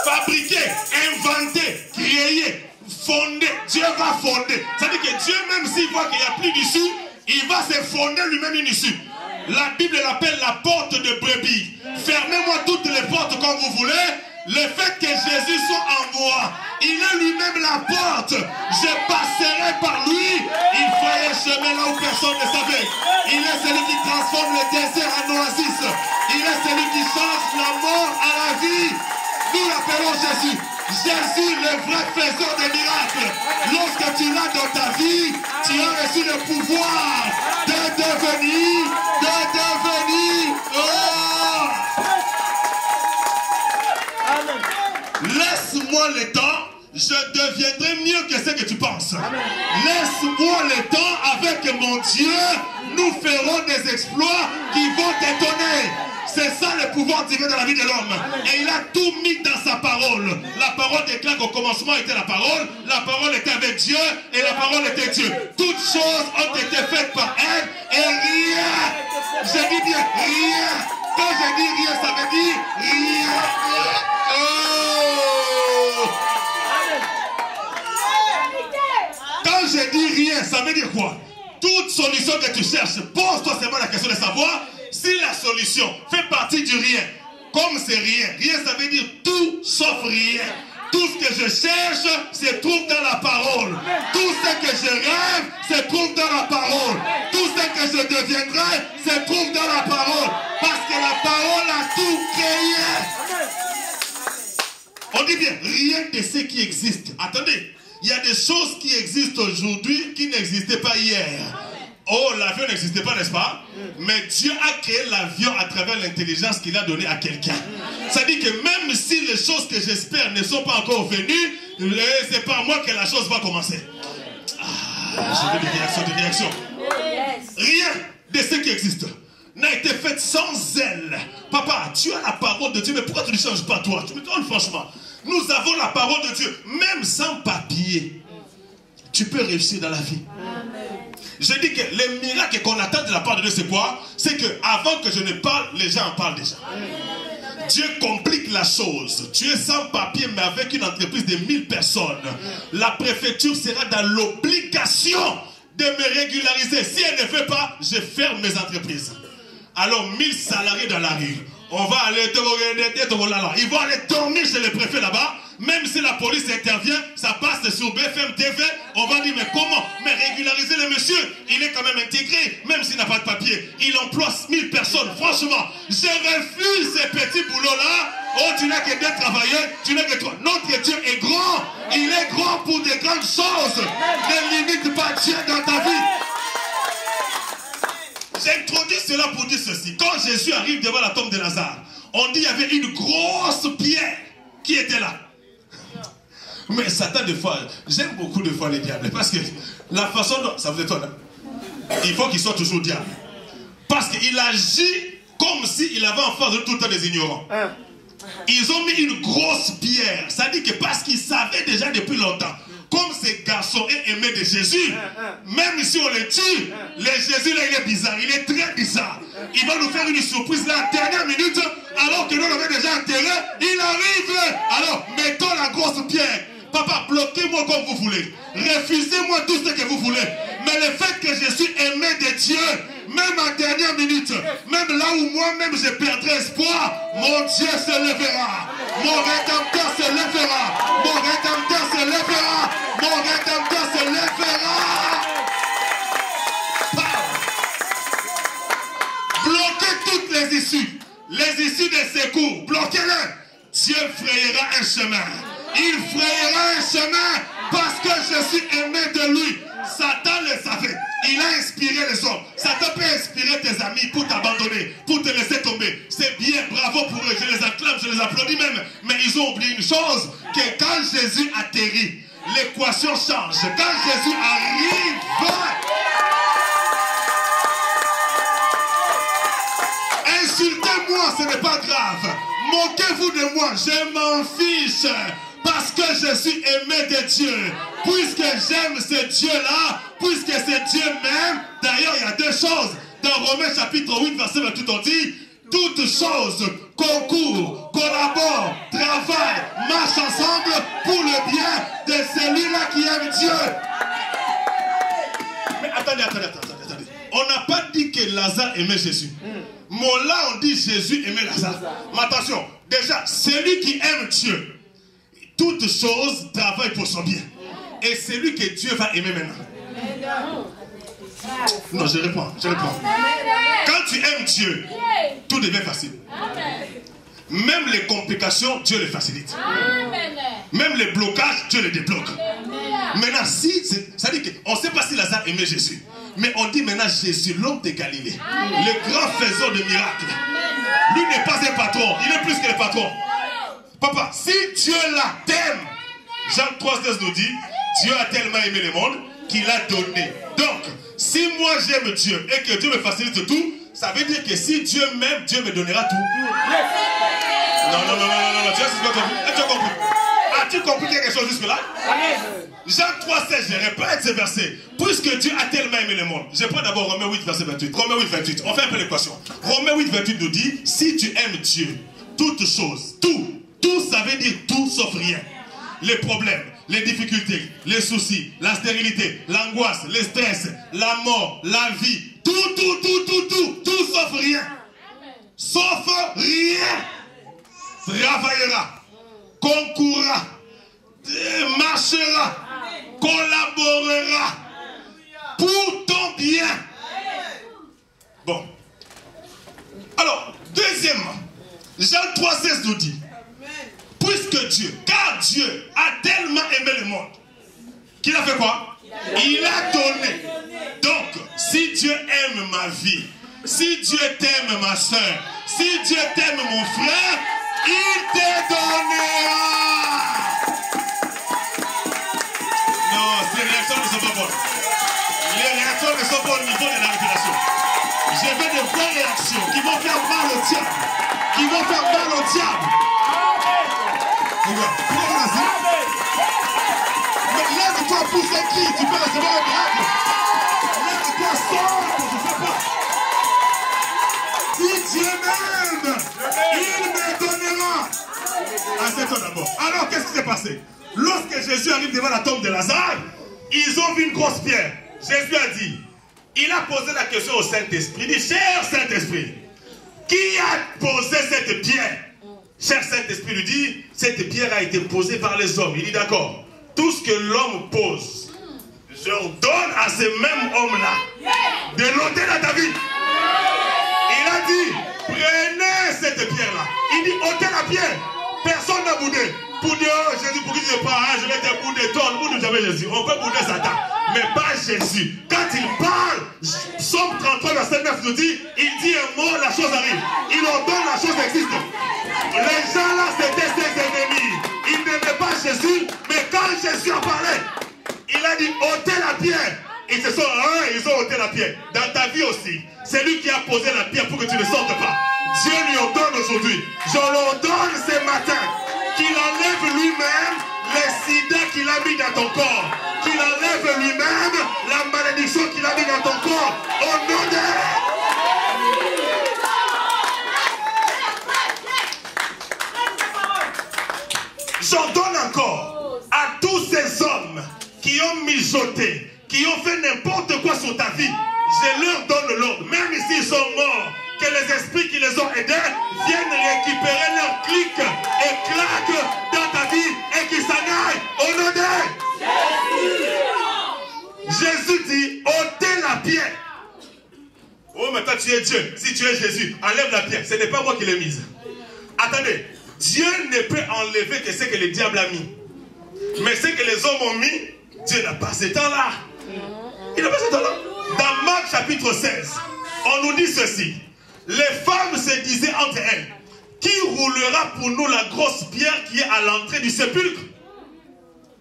Fabriquer, inventer, créer, fonder. Dieu va fonder. Ça dit que Dieu, même s'il voit qu'il n'y a plus d'issue, il va se fonder lui-même une issue. La Bible l'appelle la porte de brebis. Fermez-moi toutes les portes comme vous voulez. Le fait que Jésus soit en moi, il est lui-même la porte. Je passerai par lui. Il fait un chemin là où personne ne savait. Il est celui qui transforme le désert en oasis. Il est celui qui change la mort à la vie. Nous l'appelons Jésus. Jésus, le vrai faiseur de miracles. Lorsque tu l'as dans ta vie, tu as reçu le pouvoir de devenir. Oh! Laisse-moi le temps, je deviendrai mieux que ce que tu penses. Laisse-moi le temps, avec mon Dieu, nous ferons des exploits qui vont t'étonner. C'est ça le pouvoir divin dans la vie de l'homme. Et il a tout mis dans sa parole. La parole déclare qu'au commencement était la parole était avec Dieu et la parole était Dieu. Toutes choses ont été faites par elle et rien, je dis bien rien. Quand je dis rien, ça veut dire rien. Oh. Quand je dis rien, ça veut dire quoi? Toute solution que tu cherches, pose-toi seulement la question de savoir si la solution fait partie du rien. Comme c'est rien, rien ça veut dire tout sauf rien. Tout ce que je cherche se trouve dans la parole. Tout ce que je rêve se trouve dans la parole. Tout ce que je deviendrai se trouve dans la parole. Parce que la parole a tout créé. On dit bien, rien de ce qui existe. Attendez, il y a des choses qui existent aujourd'hui qui n'existaient pas hier. Oh, l'avion n'existait pas, n'est-ce pas? Mais Dieu a créé l'avion à travers l'intelligence qu'il a donnée à quelqu'un. Ça dit que même si les choses que j'espère ne sont pas encore venues, c'est par moi que la chose va commencer. Ah, j'ai des réactions. Rien de ce qui existe. n'a été faite sans zèle. Papa, tu as la parole de Dieu, mais pourquoi tu ne changes pas toi? Tu me donnes franchement. Nous avons la parole de Dieu, même sans papier. Tu peux réussir dans la vie. Je dis que les miracles qu'on attend de la part de Dieu, c'est quoi? C'est que avant que je ne parle, les gens en parlent déjà. Dieu complique la chose. Tu es sans papier, mais avec une entreprise de 1000 personnes. La préfecture sera dans l'obligation de me régulariser. Si elle ne fait pas, je ferme mes entreprises. Alors 1000 salariés dans la rue. On va aller, ils vont aller dormir chez le préfet là-bas. Même si la police intervient, ça passe sur BFM TV. On va dire, mais comment? Mais régulariser le monsieur, il est quand même intégré, même s'il n'a pas de papier. Il emploie 1000 personnes. Franchement, je refuse ces petits boulots-là. Oh, tu n'as que 2 travailleurs, tu n'as que 3. Notre Dieu est grand. Il est grand pour de grandes choses. Ne limite pas Dieu dans ta vie. J'introduis cela pour dire ceci. Quand Jésus arrive devant la tombe de Lazare, on dit qu'il y avait une grosse pierre qui était là. Mais Satan, des fois, j'aime beaucoup de fois les diables. Parce que la façon dont... Ça vous étonne, hein? Il faut qu'il soit toujours diable. Parce qu'il agit comme s'il avait en face de tout le temps des ignorants. Ils ont mis une grosse pierre. Ça dit que parce qu'ils savaient déjà depuis longtemps, comme ces garçons est aimé de Jésus, même si on le tue, le Jésus là il est bizarre, il est très bizarre. Il va nous faire une surprise là, dernière minute, alors que nous l'avons déjà enterré, il arrive. Alors mettons la grosse pierre. Papa, bloquez-moi comme vous voulez. Refusez-moi tout ce que vous voulez. Mais le fait que je suis aimé de Dieu, même en dernière minute, même là où moi-même je perdrai espoir, mon Dieu se lèvera. Mon Rédempteur se lèvera. Mon Rédempteur se lèvera. Mon Rédempteur se lèvera. Bloquez toutes les issues. Les issues des secours. Bloquez-les. Dieu frayera un chemin. Il frayera un chemin parce que je suis aimé de lui. Satan le savait. Il a inspiré les hommes. Satan peut inspirer tes amis pour t'abandonner, pour te laisser tomber. C'est bien, bravo pour eux. Je les acclame, je les applaudis même. Mais ils ont oublié une chose, que quand Jésus atterrit, l'équation change. Quand Jésus arrive, insultez-moi, ce n'est pas grave. Moquez-vous de moi, je m'en fiche. Parce que je suis aimé de Dieu. Puisque j'aime ce Dieu-là, puisque ce Dieu m'aime. D'ailleurs, il y a 2 choses. Dans Romains chapitre 8, verset 28, on dit: toutes choses concourent, collaborent, travaillent, marchent ensemble pour le bien de celui-là qui aime Dieu. Mais attendez. On n'a pas dit que Lazare aimait Jésus. Mais là, on dit Jésus aimait Lazare. Mais attention, déjà, celui qui aime Dieu, toutes choses travaillent pour son bien. Et c'est lui que Dieu va aimer maintenant. Non, je réponds. Quand tu aimes Dieu, tout devient facile. Même les complications, Dieu les facilite. Même les blocages, Dieu les débloque. Maintenant, ça dit qu'on ne sait pas si Lazare aimait Jésus. Mais on dit maintenant Jésus, l'homme de Galilée, le grand faiseur de miracles. Lui n'est pas un patron, il est plus que le patron. Papa, si Dieu là t'aime, Jean 3,16 nous dit, Dieu a tellement aimé le monde qu'il a donné. Donc, si moi j'aime Dieu et que Dieu me facilite tout, ça veut dire que si Dieu m'aime, Dieu me donnera tout. Non, tu as compris? As-tu compris quelque chose jusque-là? Jean 3,16, je répète ce verset. Puisque Dieu a tellement aimé le monde. Je prends d'abord Romains 8, verset 28. Romains 8, 28. On fait un peu l'équation. Romains 8, 28 nous dit, si tu aimes Dieu, toutes choses, tout ça veut dire tout sauf rien. Les problèmes, les difficultés, les soucis, la stérilité, l'angoisse, le stress, la mort, la vie, tout sauf rien. Sauf rien. Travaillera, concourra, marchera, collaborera pour ton bien. Bon. Alors, deuxièmement, Jean 3,16 nous dit, puisque Dieu, car Dieu a tellement aimé le monde, qu'il a fait quoi? Il a donné. Donc, si Dieu aime ma vie, si Dieu t'aime ma soeur, si Dieu t'aime mon frère, il te donnera. Non, ces réactions ne sont pas bonnes. Les réactions ne sont pas au niveau de la révélation. Je veux des vraies réactions qui vont faire mal au diable. Qui vont faire mal au diable. Regarde, mais lève-toi, pousse un cri, tu peux recevoir un miracle. Lève-toi, sors, je ne sais pas. Si Dieu m'aime, il me donnera. Assieds-toi d'abord. Alors, qu'est-ce qui s'est passé? Lorsque Jésus arrive devant la tombe de Lazare, ils ont vu une grosse pierre. Jésus a dit, il a posé la question au Saint-Esprit. Il dit, cher Saint-Esprit, qui a posé cette pierre? Cher Saint-Esprit lui dit, cette pierre a été posée par les hommes. Il dit, d'accord, tout ce que l'homme pose, je donne à ce même homme-là de l'ôter dans ta vie. Il a dit, prenez cette pierre-là. Il dit, ôtez la pierre. Personne n'a boudé. Pour dire, oh Jésus, pour qui je parle, je vais te bouder. Toi, on boude jamais Jésus. On peut bouder Satan, mais pas Jésus. Quand il parle, Somme 33, verset 9 nous dit, il dit un mot, la chose arrive. Il ordonne, la chose existe. Les gens là, c'était ses ennemis. Ils n'aimaient pas Jésus, mais quand Jésus a parlé, il a dit, ôtez la pierre. Ils se sont, ils ont ôté la pierre. Dans ta vie aussi, c'est lui qui a posé la pierre pour que tu ne sortes pas. Dieu lui ordonne aujourd'hui. Je l'ordonne ce matin qu'il enlève lui-même les sida qu'il a mis dans ton corps. Qu'il enlève lui-même la malédiction qu'il a mis dans ton corps. Au nom de... J'ordonne encore à tous ces hommes qui ont mijoté, qui ont fait n'importe quoi sur ta vie. Je leur donne l'ordre. Même s'ils sont morts, que les esprits qui les ont aidés viennent récupérer leur clic et claque dans ta vie et qu'ils s'en aillent au nom de Jésus. Dit, ôtez la pierre. Oh, mais toi tu es Dieu. Si tu es Jésus, enlève la pierre. Ce n'est pas moi qui l'ai mise. Attendez, Dieu ne peut enlever que ce que le diable a mis. Mais ce que les hommes ont mis, Dieu n'a pas ce temps-là. Il n'a pas ce temps-là. Dans Marc chapitre 16, on nous dit ceci. Les femmes se disaient entre elles, qui roulera pour nous la grosse pierre qui est à l'entrée du sépulcre?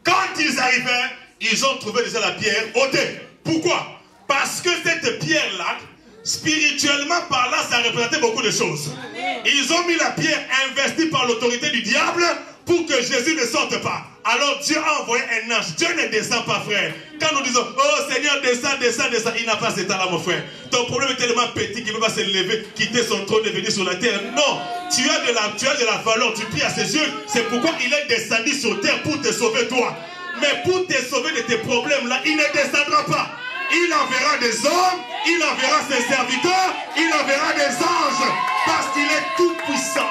Quand ils arrivaient, ils ont trouvé déjà la pierre ôtée. Pourquoi? Parce que cette pierre-là, spirituellement parlant, ça représentait beaucoup de choses. Ils ont mis la pierre investie par l'autorité du diable pour que Jésus ne sorte pas. Alors Dieu a envoyé un ange. Dieu ne descend pas, frère. Quand nous disons, oh Seigneur, descends, descends, descends, il n'a pas cet temps-là, mon frère. Ton problème est tellement petit qu'il ne peut pas se lever, quitter son trône et venir sur la terre. Non, tu as de la valeur, tu pries à ses yeux. C'est pourquoi il est descendu sur terre pour te sauver toi. Mais pour te sauver de tes problèmes-là, il ne descendra pas. Il enverra des hommes, il enverra ses serviteurs, il enverra des anges, parce qu'il est tout puissant.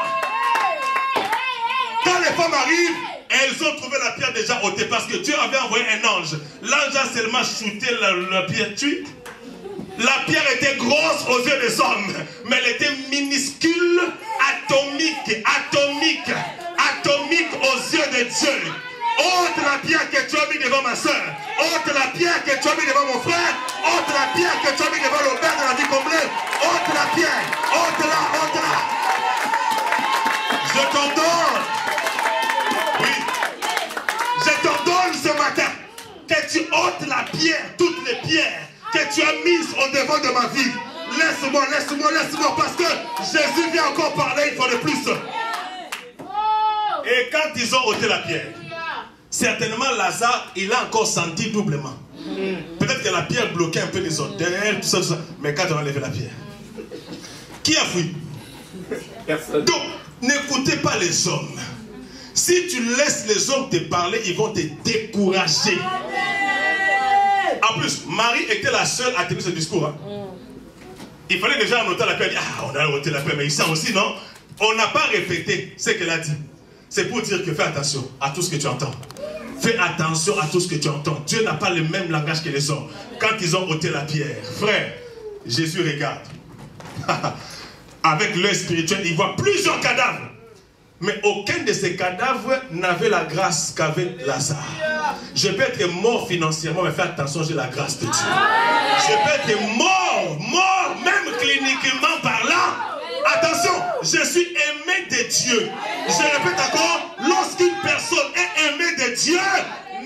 Quand les femmes arrivent, elles ont trouvé la pierre déjà ôtée, parce que Dieu avait envoyé un ange. L'ange a seulement shooté la pierre tuite. La pierre était grosse aux yeux des hommes, mais elle était minuscule, atomique aux yeux de Dieu. Ôte la pierre que tu as mis devant ma soeur. Ôte la pierre que tu as mis devant mon frère. Ôte la pierre que tu as mis devant le père de la vie comblée. Ôte la pierre. Ôte-la, ôte-la. Je t'ordonne. Oui. Je t'ordonne ce matin que tu ôtes la pierre, toutes les pierres que tu as mises au devant de ma vie. Laisse-moi, parce que Jésus vient encore parler une fois de plus. Et quand ils ont ôté la pierre, certainement Lazare, il a encore senti doublement. Peut-être que la pierre bloquait un peu les odeurs, tout ça. Mais quand on a levé la pierre, qui a fui? Donc, n'écoutez pas les hommes. Si tu laisses les hommes te parler, ils vont te décourager. En plus, Marie était la seule à tenir ce discours. Hein. Il fallait déjà noter la pierre. Ah, on a noté la pierre, mais il sent aussi, non? On n'a pas répété ce qu'elle a dit. C'est pour dire que fais attention à tout ce que tu entends. Fais attention à tout ce que tu entends. Dieu n'a pas le même langage que les hommes. Quand ils ont ôté la pierre, frère, Jésus regarde. Avec l'œil spirituel, il voit plusieurs cadavres. Mais aucun de ces cadavres n'avait la grâce qu'avait Lazare. Je peux être mort financièrement, mais fais attention, j'ai la grâce de Dieu. Je peux être mort, même cliniquement parlant. Attention, je suis aimé de Dieu. Je répète encore, lorsqu'une personne est aimée de Dieu,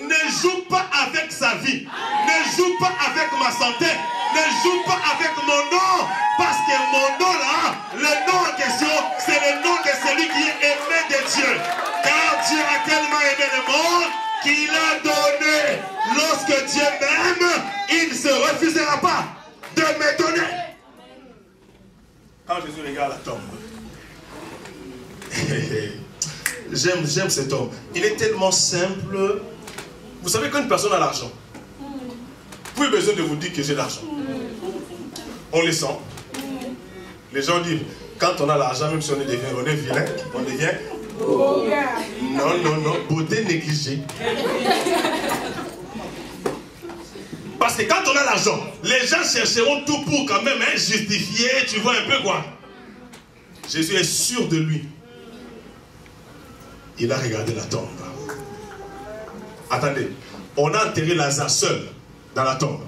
ne joue pas avec sa vie. Ne joue pas avec ma santé. Ne joue pas avec mon nom. Parce qu'il a donné. Lorsque Dieu m'aime, il ne se refusera pas de me donner. Quand Jésus regarde la tombe, j'aime cet homme. Il est tellement simple. Vous savez, quand une personne a l'argent, plus besoin de vous dire que j'ai l'argent. On les sent. Les gens disent, quand on a l'argent, même si on est vilain, on devient... Non, beauté négligée. Parce que quand on a l'argent, les gens chercheront tout pour quand même justifier, tu vois un peu quoi. Jésus est sûr de lui. Il a regardé la tombe. Attendez, on a enterré Lazare seul dans la tombe.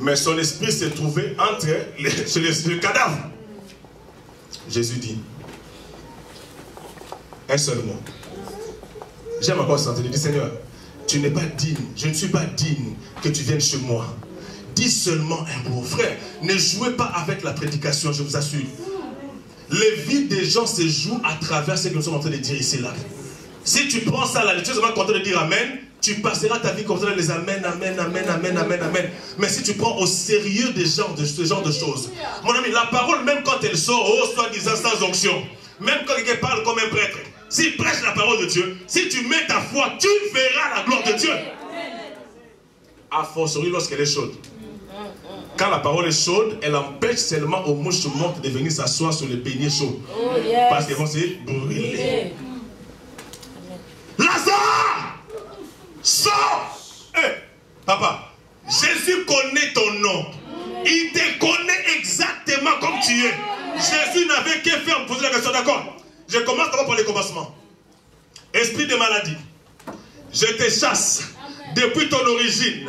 Mais son esprit s'est trouvé entre le cadavre. Jésus dit, un seul mot. J'aime encore sentir, il dit, Seigneur, tu n'es pas digne, je ne suis pas digne que tu viennes chez moi. Dis seulement un mot. Frère, ne jouez pas avec la prédication, je vous assure. Les vies des gens se jouent à travers ce que nous sommes en train de dire ici là. Si tu prends ça là, tu es seulement content de dire amen, tu passeras ta vie comme ça, les amen, amen, amen, amen, amen, amen. Mais si tu prends au sérieux ce genre de choses, mon ami, la parole, même quand elle sort, soi-disant sans onction, même quand quelqu'un parle comme un prêtre, s'il prêche la parole de Dieu, si tu mets ta foi, tu verras la gloire de Dieu. A fortiori lorsqu'elle est chaude. Quand la parole est chaude, elle empêche seulement aux mouches mortes de venir s'asseoir sur les beignets chauds. Parce qu'elles vont se brûler. Lazare! Sors! Papa, Jésus connaît ton nom. Il te connaît exactement comme tu es. Jésus n'avait qu'à faire poser la question, d'accord? Je commence d'abord par le commencement. Esprit de maladie, je te chasse depuis ton origine.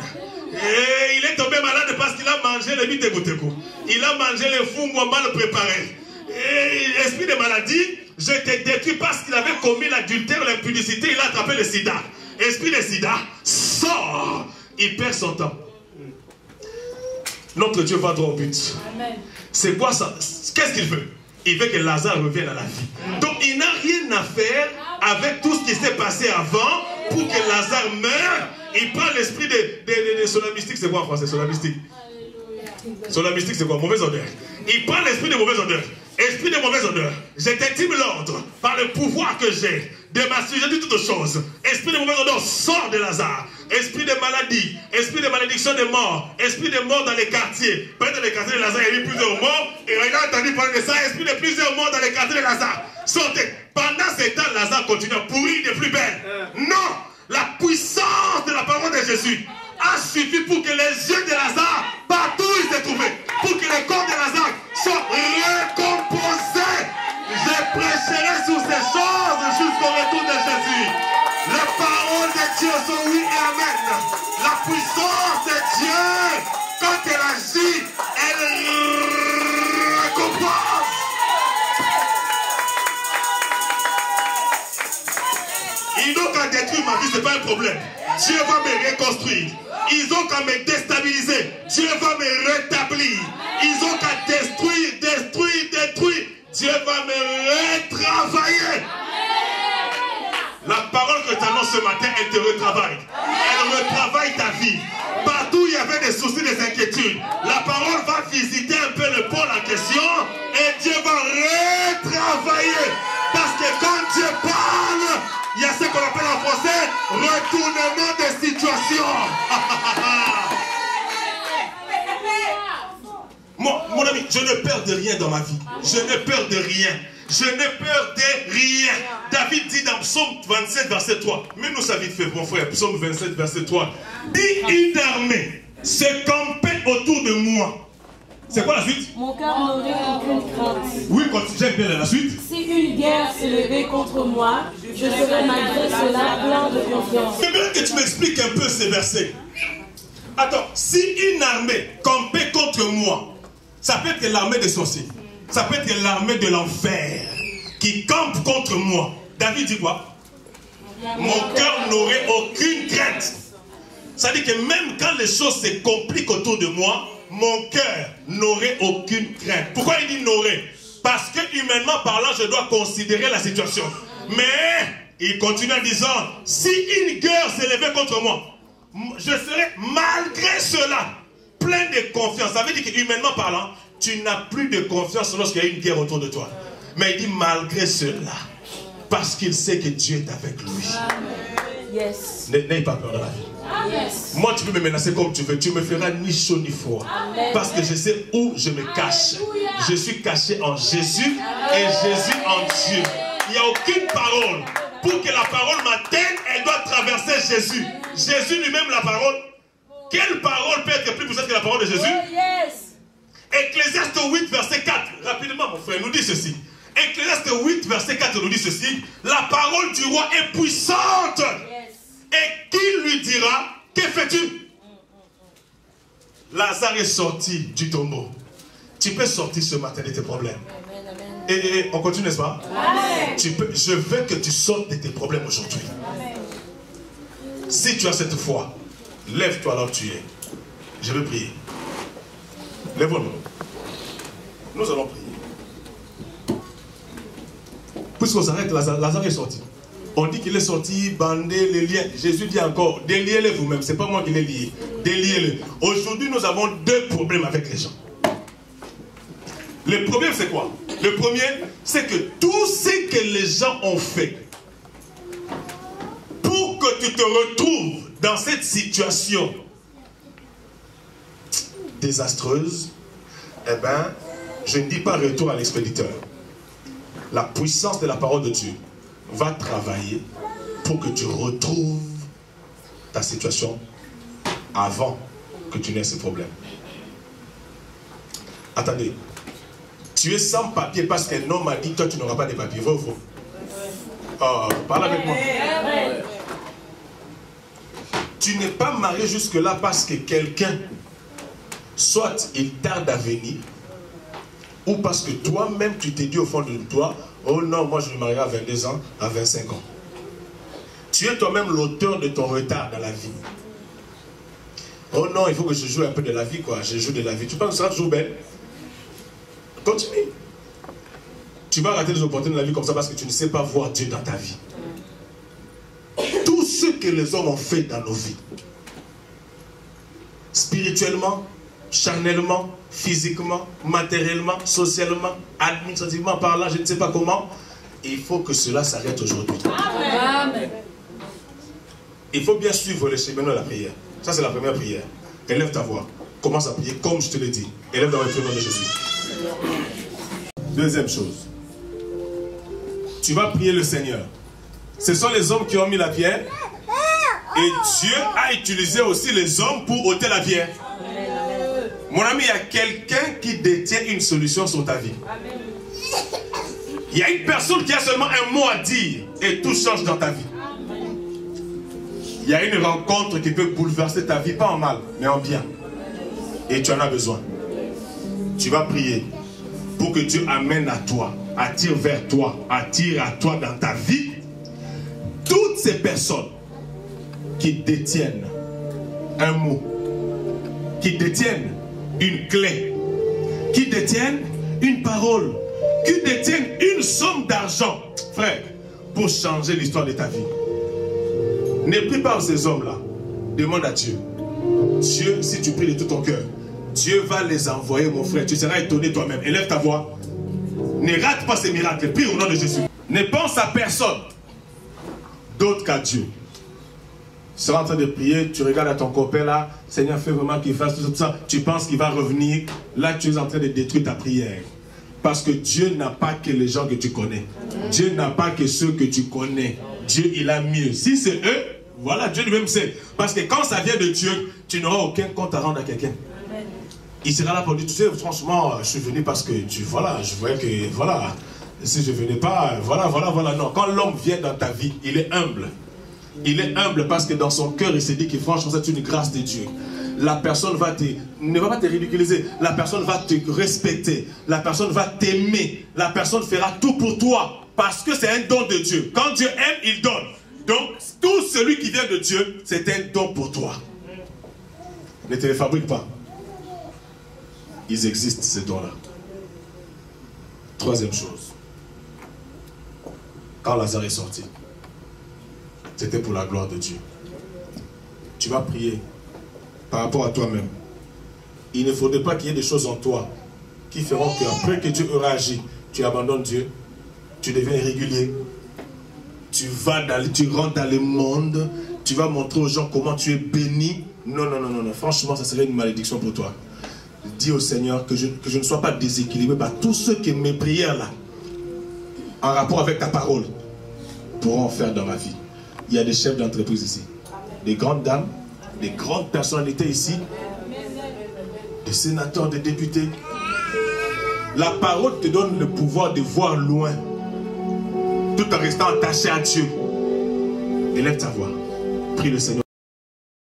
Et il est tombé malade parce qu'il a mangé les bitegoutegou. Il a mangé les fungos mal préparés. Et esprit de maladie, je te détruis parce qu'il avait commis l'adultère, l'impudicité, il a attrapé le sida. Esprit de sida, sort. Il perd son temps. Notre Dieu va droit au but. C'est quoi ça? Qu'est-ce qu'il veut? Il veut que Lazare revienne à la vie. Donc il n'a rien à faire avec tout ce qui s'est passé avant pour que Lazare meure. Il prend l'esprit de solamistique. C'est quoi en français? Solamistique. Solamistique, c'est quoi? Mauvaise odeur. Il prend l'esprit de mauvaise odeur. Esprit de mauvaise odeur, je t'intime l'ordre par le pouvoir que j'ai de m'assujetter toutes choses. Esprit de mauvaise odeur, sors de Lazare. Esprit de maladie, esprit de malédiction de mort, esprit de mort dans les quartiers. Peut-être dans les quartiers de Lazare, il y a eu plusieurs morts. Et il a entendu parler de ça. Esprit de plusieurs morts dans les quartiers de Lazare. Sortez. Pendant ce temps, Lazare continue à pourrir de plus belle. Non, la puissance de la parole de Jésus a suffi pour que les yeux de Lazare, partout où ils se trouvaient, pour que le corps de Lazare soit récomposé. Je prêcherai sur ces choses jusqu'au retour de Jésus. Les paroles de Dieu sont oui et amen. La puissance de Dieu, quand elle agit, elle récompense. Ils n'ont qu'à détruire ma vie, ce n'est pas un problème. Dieu va me reconstruire. Ils ont qu'à me déstabiliser. Dieu va me rétablir. Ils ont qu'à détruire. Dieu va me retravailler. La parole que tu annonces ce matin, elle te retravaille. Elle retravaille ta vie. Partout où il y avait des soucis, des inquiétudes, la parole va visiter un peu le pôle en question et Dieu va retravailler. Parce que quand Dieu parle, il y a ce qu'on appelle en français retournement des situations. Mon ami, je ne perds de rien dans ma vie. Je ne perds de rien. Je n'ai peur de rien. David dit dans Psaume 27, verset 3. Mais nous savons vite fait, mon frère. Psaume 27, verset 3. Dit une armée se campait autour de moi. C'est quoi la suite? Mon cœur n'aurait aucune crainte. Oui, j'aime bien la suite. Si une guerre s'est levée contre moi, je serai malgré cela plein de confiance. C'est bien que tu m'expliques un peu ces versets. Attends, si une armée campait contre moi, ça peut être l'armée des sorciers. Ça peut être l'armée de l'enfer qui campe contre moi. David dit quoi? Mon cœur n'aurait aucune crainte. Ça dit que même quand les choses se compliquent autour de moi, mon cœur n'aurait aucune crainte. Pourquoi il dit n'aurait? Parce que humainement parlant, je dois considérer la situation. Mais Il continue en disant, si une guerre s'élevait contre moi, je serai malgré cela plein de confiance. Ça veut dire qu'humainement parlant, tu n'as plus de confiance lorsqu'il y a une guerre autour de toi. Mais il dit malgré cela, parce qu'il sait que Dieu est avec lui. Yes. N'aie pas peur de la vie. Yes. Moi, tu peux me menacer comme tu veux. Tu me feras ni chaud ni froid. Parce que je sais où je me cache. Je suis caché en Jésus et Jésus en Dieu. Il n'y a aucune parole. Pour que la parole m'atteigne, elle doit traverser Jésus. Jésus lui-même, la parole. Quelle parole peut être plus puissante que la parole de Jésus? Ecclésiaste 8, verset 4. Rapidement, mon frère, nous dit ceci. Ecclésiaste 8, verset 4 nous dit ceci. La parole du roi est puissante. Et qui lui dira, que fais-tu? Lazare est sorti du tombeau. Tu peux sortir ce matin de tes problèmes. Et on continue, n'est-ce pas? Je veux que tu sortes de tes problèmes aujourd'hui. Si tu as cette foi, lève-toi là où tu es. Je vais prier. Lève-nous. Nous allons prier. Puisqu'on s'arrête, Lazare est sorti. On dit qu'il est sorti, bandé, les liens. Jésus dit encore, déliez-les vous-même. Ce n'est pas moi qui les lié. Déliez-les. Aujourd'hui, nous avons deux problèmes avec les gens. Le problème, c'est quoi? Le premier, c'est que tout ce que les gens ont fait pour que tu te retrouves dans cette situation désastreuse, eh bien, je ne dis pas retour à l'expéditeur. La puissance de la parole de Dieu va travailler pour que tu retrouves ta situation avant que tu n'aies ce problème. Attendez. Tu es sans papier parce qu'un homme a dit toi tu n'auras pas de papier. Vrai ou faux? Parle avec moi. Tu n'es pas marié jusque-là parce que quelqu'un, soit il tarde à venir, ou parce que toi-même tu t'es dit au fond de toi, oh non, moi je me marierai à 22 ans, à 25 ans. Tu es toi-même l'auteur de ton retard dans la vie. Oh non, il faut que je joue un peu de la vie, quoi. Je joue de la vie. Tu penses que tu seras toujours belle? Continue. Tu vas rater les opportunités de la vie comme ça parce que tu ne sais pas voir Dieu dans ta vie. Tout ce que les hommes ont fait dans nos vies, spirituellement, charnellement, physiquement, matériellement, socialement, administrativement, par là, je ne sais pas comment, il faut que cela s'arrête aujourd'hui. Amen. Il faut bien suivre le chemin de la prière. Ça, c'est la première prière. Élève ta voix. Commence à prier comme je te l'ai dit. Élève dans le prénom de Jésus. Deuxième chose. Tu vas prier le Seigneur. Ce sont les hommes qui ont mis la pierre. Et Dieu a utilisé aussi les hommes pour ôter la pierre. Mon ami, il y a quelqu'un qui détient une solution sur ta vie. Il y a une personne qui a seulement un mot à dire et tout change dans ta vie. Il y a une rencontre qui peut bouleverser ta vie, pas en mal, mais en bien. Et tu en as besoin. Tu vas prier pour que Dieu amène à toi, attire vers toi, attire à toi dans ta vie toutes ces personnes qui détiennent un mot, qui détiennent une clé, qui détiennent une parole, qui détiennent une somme d'argent, frère, pour changer l'histoire de ta vie. Ne prie pas ces hommes-là. Demande à Dieu. Dieu, si tu pries de tout ton cœur, Dieu va les envoyer, mon frère. Tu seras étonné toi-même. Élève ta voix. Ne rate pas ces miracles. Prie au nom de Jésus. Ne pense à personne d'autre qu'à Dieu. Tu seras en train de prier, tu regardes à ton copain là, Seigneur, fais vraiment qu'il fasse tout ça. Tu penses qu'il va revenir. Là, tu es en train de détruire ta prière. Parce que Dieu n'a pas que les gens que tu connais. Dieu n'a pas que ceux que tu connais. Dieu, il a mieux. Si c'est eux, voilà, Dieu lui-même sait. Parce que quand ça vient de Dieu, tu n'auras aucun compte à rendre à quelqu'un. Il sera là pour dire, tu sais, franchement, je suis venu parce que, voilà, je voyais que, voilà, si je ne venais pas, voilà. Non, quand l'homme vient dans ta vie, il est humble. Il est humble parce que dans son cœur, il s'est dit que franchement, c'est une grâce de Dieu. La personne ne va pas te ridiculiser. La personne va te respecter. La personne va t'aimer. La personne fera tout pour toi. Parce que c'est un don de Dieu. Quand Dieu aime, il donne. Donc, tout celui qui vient de Dieu, c'est un don pour toi. Ne te les fabrique pas. Ils existent, ces dons-là. Troisième chose. Quand Lazare est sorti, c'était pour la gloire de Dieu. Tu vas prier par rapport à toi-même. Il ne faudrait pas qu'il y ait des choses en toi qui feront qu'après que Dieu aura agi, tu abandonnes Dieu, tu deviens irrégulier, tu rentres dans le monde, tu vas montrer aux gens comment tu es béni. Non, non, non, non, non. Franchement, ça serait une malédiction pour toi. Dis au Seigneur que je ne sois pas déséquilibré par tous ceux que mes prières là, en rapport avec ta parole, pourront faire dans ma vie. Il y a des chefs d'entreprise ici, des grandes dames, des grandes personnalités ici, des sénateurs, des députés. La parole te donne le pouvoir de voir loin, tout en restant attaché à Dieu. Élève ta voix, prie le Seigneur.